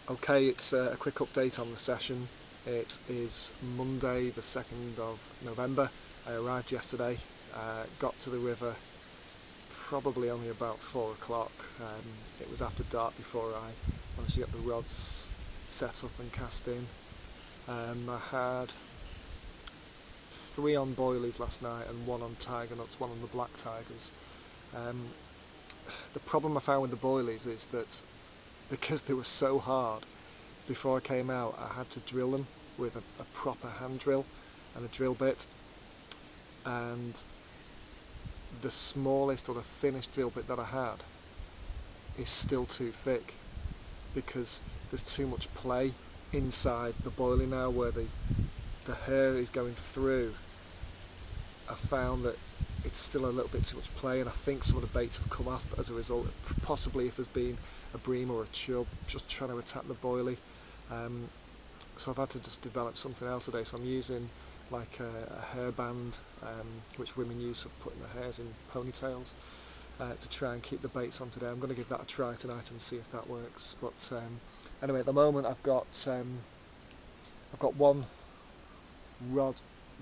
Okay, it's a quick update on the session. It is Monday the 2nd of November. I arrived yesterday, got to the river probably only about 4 o'clock. It was after dark before I managed to get the rods set up and cast in. I had 3 on boilies last night and 1 on tiger nuts, 1 on the black tigers. The problem I found with the boilies is that because they were so hard, before I came out I had to drill them with a proper hand drill and a drill bit, and the smallest or the thinnest drill bit that I had is still too thick because there's too much play inside the boilie now where the hair is going through. I found that it's still a little bit too much play, and I think some of the baits have come off as a result, possibly if there's been a bream or a chub just trying to attack the boilie. So I've had to just develop something else today, so I'm using like a hairband, which women use for putting their hairs in ponytails, to try and keep the baits on today. I'm going to give that a try tonight and see if that works. But anyway, at the moment I've got one rod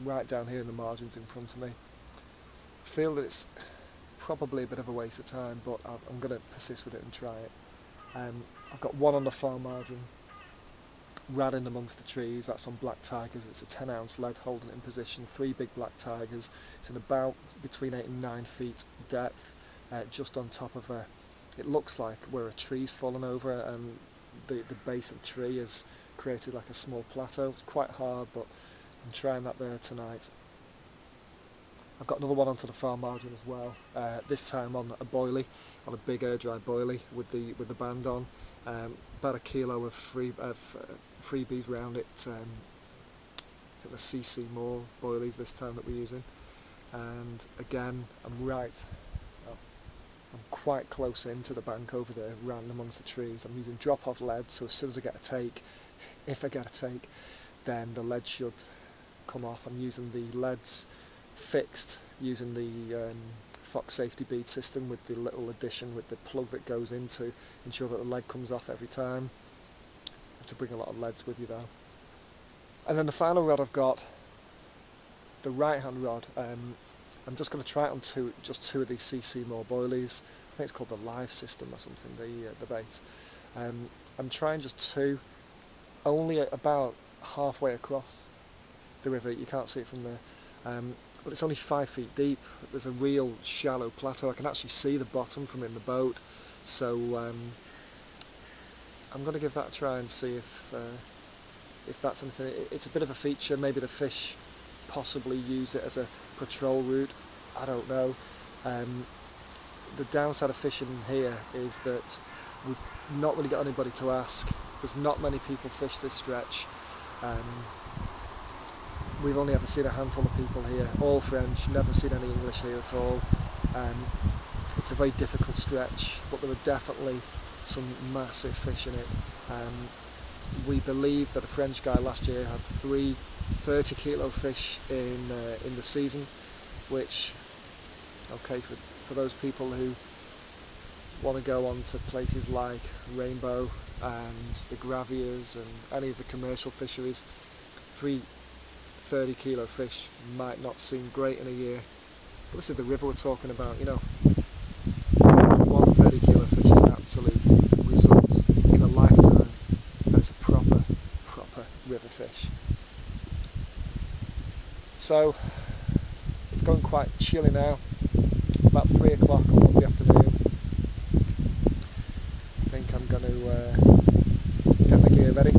right down here in the margins in front of me. I feel that it's probably a bit of a waste of time, but I'm going to persist with it and try it. I've got 1 on the far margin, radding amongst the trees. That's on black tigers. It's a 10-ounce lead holding it in position. 3 big black tigers. It's in about between 8 and 9 feet depth, just on top of it looks like where a tree's fallen over, and the base of the tree has created like a small plateau. It's quite hard, but I'm trying that there tonight. I've got another 1 onto the far margin as well. This time on a boilie, on a big air dry boilie with the band on. About 1 kilo of freebies round it. I think the CC more boilies this time that we're using. And again, I'm quite close into the bank over there, ran amongst the trees. I'm using drop-off lead, so as soon as I get a take, if I get a take, then the lead should come off. I'm using the leads fixed using the Fox safety bead system with the little addition with the plug that goes in to ensure that the lead comes off every time. You have to bring a lot of leads with you though. And then the final rod I've got, the right hand rod. I'm just going to try it on just two of these CC Moore boilies. I think it's called the Live system or something, the bait. I'm trying just 2, only about halfway across the river. You can't see it from there, but it's only 5 feet deep. There's a real shallow plateau. I can actually see the bottom from in the boat, so I'm going to give that a try and see if that's anything. It's a bit of a feature. Maybe the fish possibly use it as a patrol route. I don't know. The downside of fishing here is that we've not really got anybody to ask. There's not many people fish this stretch. We've only ever seen a handful of people here, all French, never seen any English here at all. It's a very difficult stretch, but there are definitely some massive fish in it. We believe that a French guy last year had 3 30-kilo fish in the season, which, okay, for those people who want to go on to places like Rainbow and the Graviers and any of the commercial fisheries, 3 30-kilo fish might not seem great in a year, but this is the river we're talking about. You know, 1 30-kilo fish is an absolute result in a lifetime, and it's a proper river fish. So it's going quite chilly now. It's about 3 o'clock on Monday afternoon. I think I'm going to get my gear ready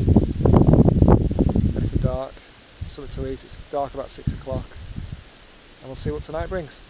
for dark. Something to eat. It's dark about 6 o'clock, and we'll see what tonight brings.